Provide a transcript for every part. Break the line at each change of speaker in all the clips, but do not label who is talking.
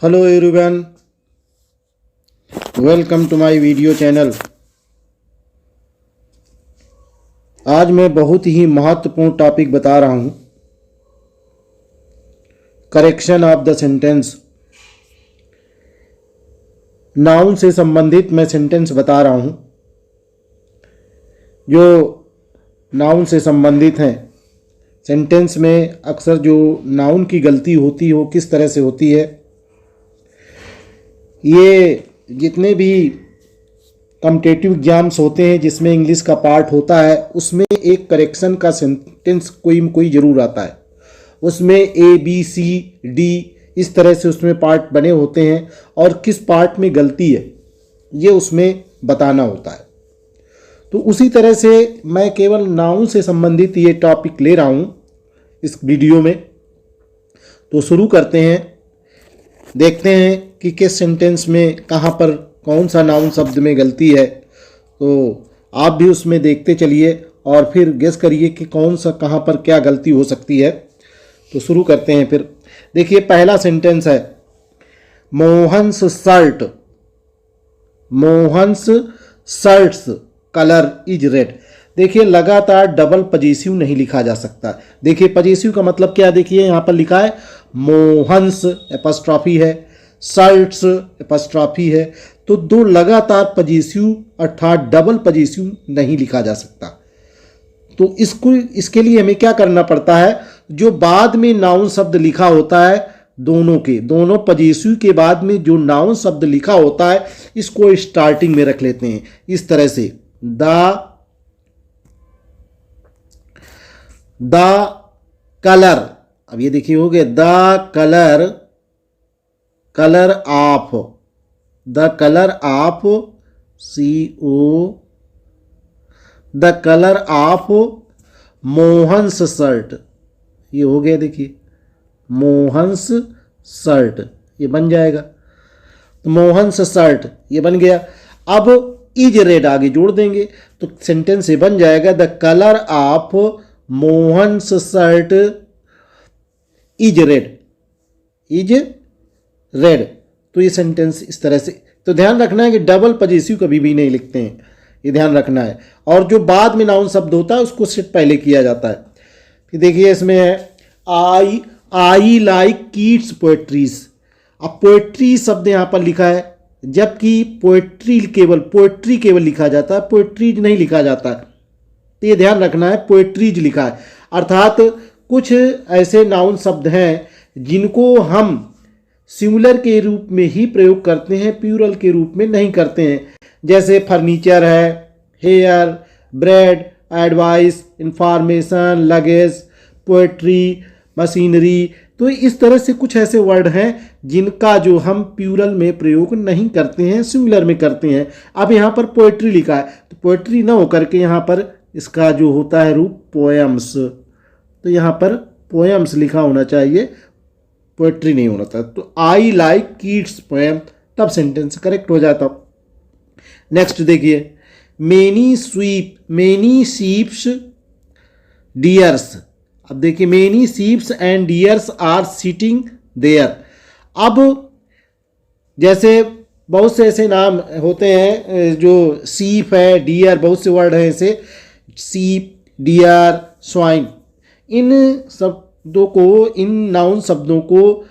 Hello everyone, welcome to my video channel. आज मैं बहुत ही महत्वपूर्ण टॉपिक बता रहा हूँ, correction of the sentence. Noun से संबंधित मैं सेंटेंस बता रहा हूँ जो नाउन से संबंधित हैं। सेंटेंस में अक्सर जो नाउन की गलती होती हो किस तरह से होती है, ये जितने भी कॉम्पिटिटिव एग्जाम्स होते हैं जिसमें इंग्लिश का पार्ट होता है उसमें एक करेक्शन का सेंटेंस कोई ज़रूर आता है। उसमें ए बी सी डी इस तरह से उसमें पार्ट बने होते हैं और किस पार्ट में गलती है ये उसमें बताना होता है। तो उसी तरह से मैं केवल नाउन से संबंधित ये टॉपिक ले रहा हूँ इस वीडियो में। तो शुरू करते हैं, देखते हैं कि किस सेंटेंस में कहाँ पर कौन सा नाउन शब्द में गलती है। तो आप भी उसमें देखते चलिए और फिर गेस करिए कि कौन सा कहाँ पर क्या गलती हो सकती है। तो शुरू करते हैं। फिर देखिए, पहला सेंटेंस है Mohan's shirt, Mohan's shirts colour is red. देखिए, लगातार डबल पजेसिव नहीं लिखा जा सकता। देखिए, पजेसिव का मतलब क्या, देखिए यहाँ पर लिखा है मोहन्स एपस्ट्रॉफी है, शर्ट्स एपस्ट्रॉफी है, तो दो लगातार पजेसिव अर्थात डबल पजेसिव नहीं लिखा जा सकता। तो इसके लिए हमें क्या करना पड़ता है, जो बाद में नाउन शब्द लिखा होता है दोनों पजेसिव के बाद में जो नाउन शब्द लिखा होता है इसको स्टार्टिंग में रख लेते हैं इस तरह से, द कलर। अब ये देखिए हो गया the colour of, the colour of CO, the colour of Mohan's shirt. ये हो गया, देखिए मोहन्स शर्ट ये बन जाएगा। तो मोहन्स शर्ट ये बन गया। अब इज रेड आगे जोड़ देंगे तो सेंटेंस ये बन जाएगा the colour of Mohan's shirt is red, is red. तो ये सेंटेंस इस तरह से। तो ध्यान रखना है कि डबल पजेसिव कभी भी नहीं लिखते हैं, ये ध्यान रखना है। और जो बाद में नाउन शब्द होता है उसको सेट पहले किया जाता है। फिर देखिए इसमें है आई लाइक किड्स पोएट्रीज। अब पोएट्री शब्द यहाँ पर लिखा है जबकि पोएट्री केवल लिखा जाता है, पोएट्रीज नहीं लिखा जाता है। तो ये ध्यान रखना है, पोएट्रीज लिखा है। अर्थात कुछ ऐसे नाउन शब्द हैं जिनको हम सिंगुलर के रूप में ही प्रयोग करते हैं, प्लूरल के रूप में नहीं करते हैं। जैसे फर्नीचर है, hair, bread, advice, information, luggage, poetry, machinery. तो इस तरह से कुछ ऐसे वर्ड हैं जिनका जो हम प्लूरल में प्रयोग नहीं करते हैं, सिंगुलर में करते हैं। अब यहाँ पर पोएट्री लिखा है तो पोएट्री ना होकर के यहाँ पर इसका जो होता है रूप पोएम्स, तो यहाँ पर पोएम्स लिखा होना चाहिए, पोएट्री नहीं होना था। तो आई लाइक किड्स पोएम, तब सेंटेंस करेक्ट हो जाता। नेक्स्ट देखिए, मेनी शीप्स डियर्स। अब देखिए many sheeps and deers are sitting there. अब जैसे बहुत से ऐसे नाम होते हैं जो शीप है, डियर, बहुत से वर्ड हैं ऐसे, शीप, डियर, स्वाइन। इन शब्दों को, इन नाउन शब्दों को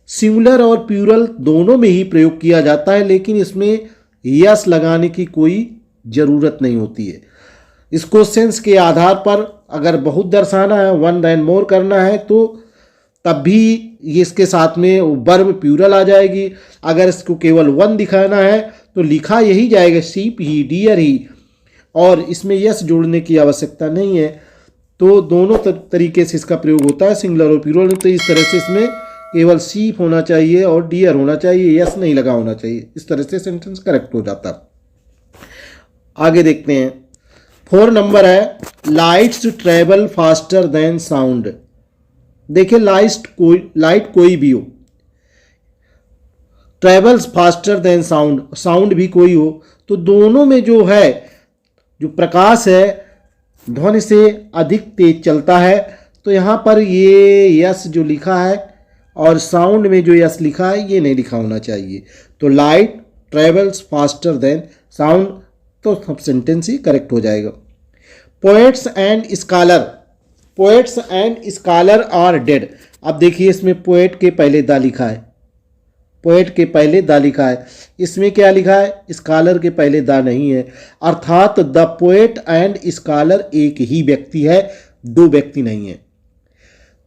सिंगुलर और प्लूरल दोनों में ही प्रयोग किया जाता है, लेकिन इसमें यस लगाने की कोई ज़रूरत नहीं होती है। इस क्वेश्चंस के आधार पर अगर बहुत दर्शाना है, वन एंड मोर करना है, तो तब भी ये इसके साथ में वर्ब प्लूरल आ जाएगी। अगर इसको केवल वन दिखाना है तो लिखा यही जाएगा शीप ही, डियर ही, और इसमें यस जोड़ने की आवश्यकता नहीं है। तो दोनों तरीके से इसका प्रयोग होता है, सिंगुलर और प्लूरल। तो इस तरह से इसमें केवल शीप होना चाहिए और डियर होना चाहिए, यस नहीं लगा होना चाहिए। इस तरह से सेंटेंस करेक्ट हो जाता। आगे देखते हैं, 4 नंबर है lights travel faster than sound. देखिए लाइट कोई भी हो, travels faster than sound, sound भी कोई हो, तो दोनों में जो है, जो प्रकाश है ध्वनि से अधिक तेज चलता है। तो यहाँ पर ये यस जो लिखा है और साउंड में जो यस लिखा है ये नहीं लिखा होना चाहिए। तो light travels faster than sound, तो सब सेंटेंस ही करेक्ट हो जाएगा। Poets and scholar, poets and scholar are dead. अब देखिए इसमें पोएट के पहले दा लिखा है, पोएट के पहले दा लिखा है, इसमें क्या लिखा है, स्कॉलर के पहले दा नहीं है, अर्थात द पोएट एंड स्कॉलर एक ही व्यक्ति है, दो व्यक्ति नहीं है।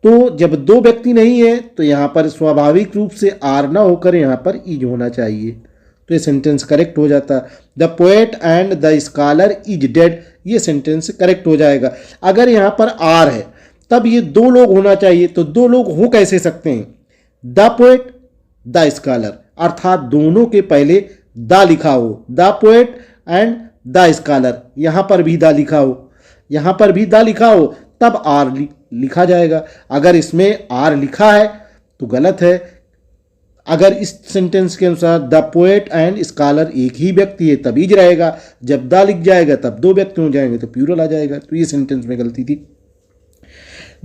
तो जब दो व्यक्ति नहीं है तो यहाँ पर स्वाभाविक रूप से आर ना होकर यहाँ पर इज होना चाहिए, तो ये सेंटेंस करेक्ट हो जाता। The poet and the scholar is dead, ये सेंटेंस करेक्ट हो जाएगा। अगर यहाँ पर आर है तब ये दो लोग होना चाहिए, तो दो लोग हो कैसे सकते हैं, द पोएट द स्कॉलर, अर्थात दोनों के पहले द लिखा हो, the poet and the scholar, यहाँ पर भी द लिखा हो, यहाँ पर भी द लिखा हो, तब आर लिखा जाएगा। अगर इसमें आर लिखा है तो गलत है। अगर इस सेंटेंस के अनुसार द पोएट एंड स्कॉलर एक ही व्यक्ति है तब इज रहेगा, जब द लिख जाएगा तब दो व्यक्ति हो जाएंगे तो प्लूरल आ जाएगा, तो ये सेंटेंस में गलती थी।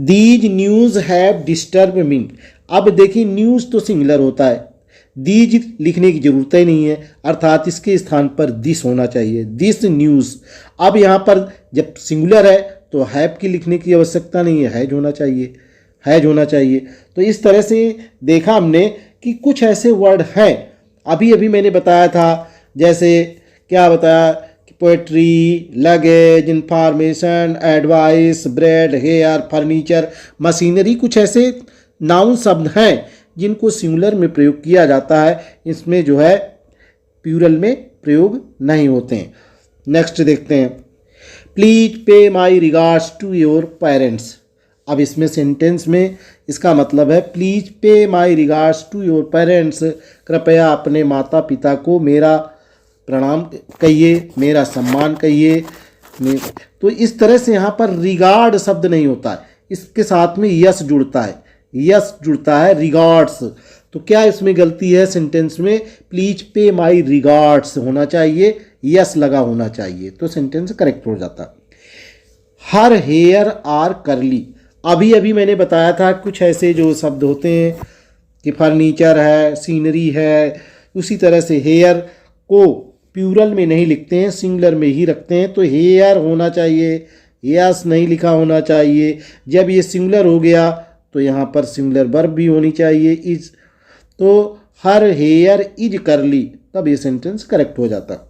These news have disturb me, अब देखिए न्यूज तो सिंगुलर होता है, दीज लिखने की जरूरत ही नहीं है, अर्थात इसके स्थान पर दिस होना चाहिए, दिस न्यूज। अब यहाँ पर जब सिंगुलर है तो हैव की लिखने की आवश्यकता नहीं है, हैज होना चाहिए, हैज होना चाहिए। तो इस तरह से देखा हमने कि कुछ ऐसे वर्ड हैं, अभी अभी मैंने बताया था, जैसे क्या बताया कि poetry, luggage, information, advice, bread, hair, furniture, machinery, कुछ ऐसे नाउन शब्द हैं जिनको सिंगुलर में प्रयोग किया जाता है, इसमें जो है प्लूरल में प्रयोग नहीं होते हैं। नेक्स्ट देखते हैं, please pay my regards to your parents. अब इसमें सेंटेंस में इसका मतलब है please pay my regards to your parents, कृपया अपने माता पिता को मेरा प्रणाम कहिए, मेरा सम्मान कहिए। तो इस तरह से यहाँ पर रिगार्ड शब्द नहीं होता है, इसके साथ में यस जुड़ता है, यस जुड़ता है रिगार्ड्स। तो क्या इसमें गलती है, सेंटेंस में प्लीज पे माई रिगार्ड्स होना चाहिए, यस लगा होना चाहिए, तो सेंटेंस करेक्ट हो जाता। हर हेयर आर करली, अभी अभी मैंने बताया था कुछ ऐसे जो शब्द होते हैं कि फर्नीचर है, सीनरी है, उसी तरह से हेयर को प्लूरल में नहीं लिखते हैं, सिंगुलर में ही रखते हैं, तो हेयर होना चाहिए, यस नहीं लिखा होना चाहिए। जब ये सिंगुलर हो गया तो यहाँ पर सिंगुलर वर्ब भी होनी चाहिए, इज। तो हर हेयर इज करली, तब ये सेंटेंस करेक्ट हो जाता।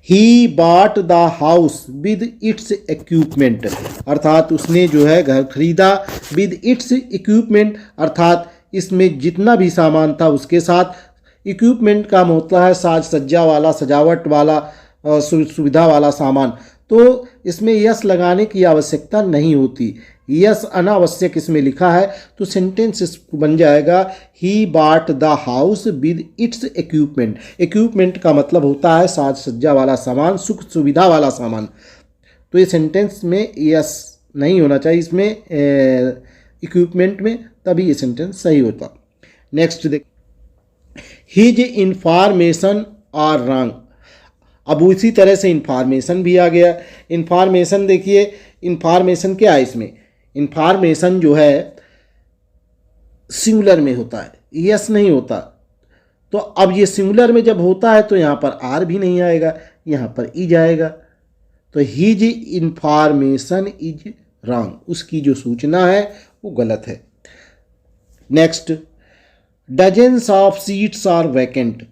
He bought the house with its equipment, अर्थात उसने जो है घर खरीदा, विद इट्स इक्विपमेंट, अर्थात इसमें जितना भी सामान था उसके साथ। इक्विपमेंट का मतलब है साज सज्जा वाला, सजावट वाला, सुविधा वाला सामान। तो इसमें यस लगाने की आवश्यकता नहीं होती, यस अनावश्यक इसमें लिखा है, तो सेंटेंस बन जाएगा he bought the house with its equipment. Equipment का मतलब होता है साज सज्जा वाला सामान, सुख सुविधा वाला सामान। तो ये सेंटेंस में यस नहीं होना चाहिए, इसमें इक्विपमेंट में, तभी ये सेंटेंस सही होता। नेक्स्ट देख, हिज इंफॉर्मेशन आर रॉन्ग। अब उसी तरह से इंफॉर्मेशन भी आ गया। इंफॉर्मेशन देखिए, इंफॉर्मेशन क्या है, इसमें इंफॉर्मेशन जो है सिंगुलर में होता है, यस नहीं होता। तो अब ये सिंगुलर में जब होता है तो यहाँ पर आर भी नहीं आएगा, यहाँ पर इज आएगा। तो हिज इंफॉर्मेशन इज रॉन्ग, उसकी जो सूचना है वो गलत है। Next, dozens of seats are vacant.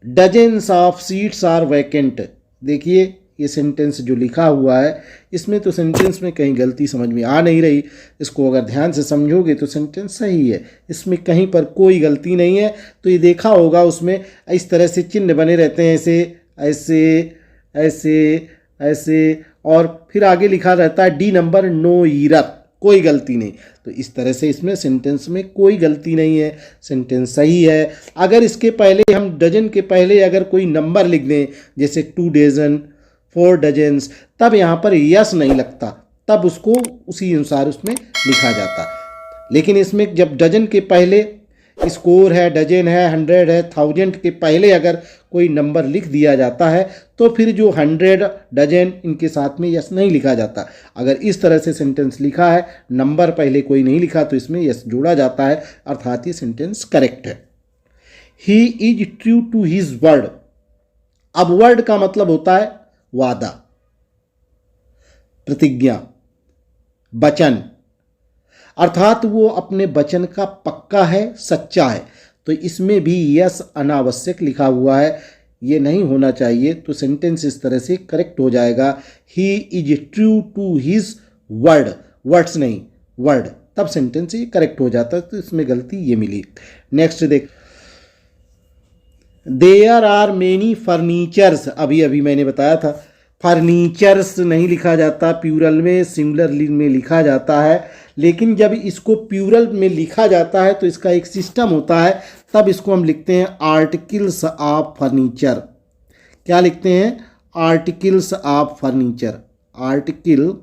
Dozens of seats are vacant, देखिए ये सेंटेंस जो लिखा हुआ है इसमें तो सेंटेंस में कहीं गलती समझ में आ नहीं रही, इसको अगर ध्यान से समझोगे तो सेंटेंस सही है, इसमें कहीं पर कोई गलती नहीं है। तो ये देखा होगा उसमें इस तरह से चिन्ह बने रहते हैं, ऐसे ऐसे ऐसे ऐसे, और फिर आगे लिखा रहता है डी नंबर नो ईरत, कोई गलती नहीं। तो इस तरह से इसमें सेंटेंस में कोई गलती नहीं है, सेंटेंस सही है। अगर इसके पहले हम डजन के पहले अगर कोई नंबर लिख दें, जैसे 2 डजन 4 डजन्स, तब यहाँ पर यस नहीं लगता, तब उसको उसी अनुसार उसमें लिखा जाता। लेकिन इसमें जब डजन के पहले स्कोर है, डजन है, 100 है, 1000 के पहले अगर कोई नंबर लिख दिया जाता है तो फिर जो 100 डजन इनके साथ में यस नहीं लिखा जाता। अगर इस तरह से सेंटेंस लिखा है, नंबर पहले कोई नहीं लिखा, तो इसमें यस जोड़ा जाता है, अर्थात ये सेंटेंस करेक्ट है। He is true to his word. अब वर्ड का मतलब होता है वादा, प्रतिज्ञा, वचन, अर्थात वो अपने वचन का पक्का है, सच्चा है। तो इसमें भी यस अनावश्यक लिखा हुआ है, ये नहीं होना चाहिए, तो सेंटेंस इस तरह से करेक्ट हो जाएगा। He is true to his word, words नहीं वर्ड, तब सेंटेंस ये करेक्ट हो जाता है, तो इसमें गलती ये मिली। नेक्स्ट देख, देयर आर मेनी फर्नीचर्स। अभी अभी मैंने बताया था फर्नीचर्स नहीं लिखा जाता, प्यूरल में सिंगुलर में लिखा जाता है। लेकिन जब इसको प्यूरल में लिखा जाता है तो इसका एक सिस्टम होता है, तब इसको हम लिखते हैं आर्टिकल्स ऑफ फर्नीचर। क्या लिखते हैं? Articles of furniture, article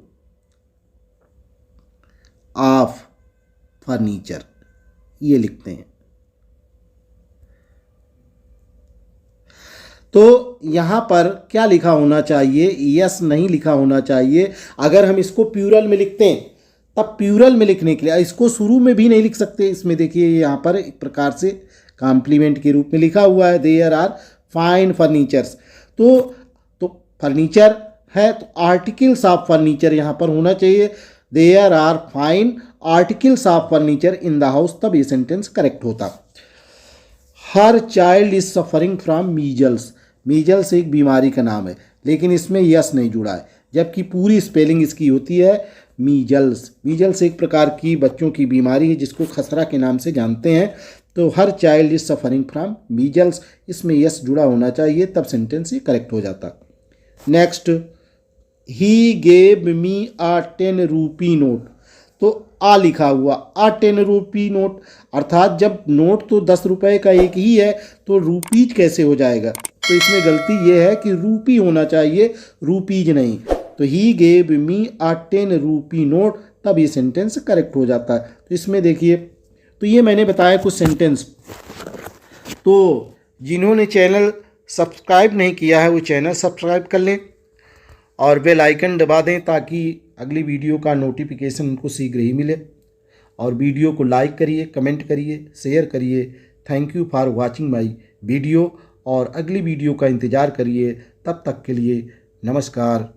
of furniture, ये लिखते हैं। तो यहाँ पर क्या लिखा होना चाहिए? यस नहीं लिखा होना चाहिए। अगर हम इसको प्यूरल में लिखते हैं तब प्यूरल में लिखने के लिए इसको शुरू में भी नहीं लिख सकते। इसमें देखिए यहाँ पर एक प्रकार से कॉम्प्लीमेंट के रूप में लिखा हुआ है, देयर आर फाइन फर्नीचर्स। तो फर्नीचर है तो आर्टिकल्स ऑफ फर्नीचर यहाँ पर होना चाहिए, there are fine articles of furniture in the house, तब ये सेंटेंस करेक्ट होता। Her child is suffering from measles. Measles एक बीमारी का नाम है, लेकिन इसमें यस नहीं जुड़ा है, जबकि पूरी स्पेलिंग इसकी होती है मीजल्स। मीजल्स एक प्रकार की बच्चों की बीमारी है जिसको खसरा के नाम से जानते हैं। तो हर child is suffering from measles, इसमें यस जुड़ा होना चाहिए, तब सेंटेंस ये करेक्ट हो जाता। Next, he gave me a 10 rupee note. तो आ लिखा हुआ, अ 10 रूपी नोट, अर्थात जब नोट तो 10 रुपए का एक ही है तो रूपीज कैसे हो जाएगा? तो इसमें गलती ये है कि रूपी होना चाहिए, रूपीज नहीं। तो he gave me a 10 rupee note, तब ये सेंटेंस करेक्ट हो जाता है। तो इसमें देखिए, तो ये मैंने बताया कुछ सेंटेंस। तो जिन्होंने चैनल सब्सक्राइब नहीं किया है वो चैनल सब्सक्राइब कर लें और बेल आइकन दबा दें, ताकि अगली वीडियो का नोटिफिकेशन उनको शीघ्र ही मिले। और वीडियो को लाइक करिए, कमेंट करिए, शेयर करिए। Thank you for watching my video, और अगली वीडियो का इंतज़ार करिए। तब तक के लिए नमस्कार।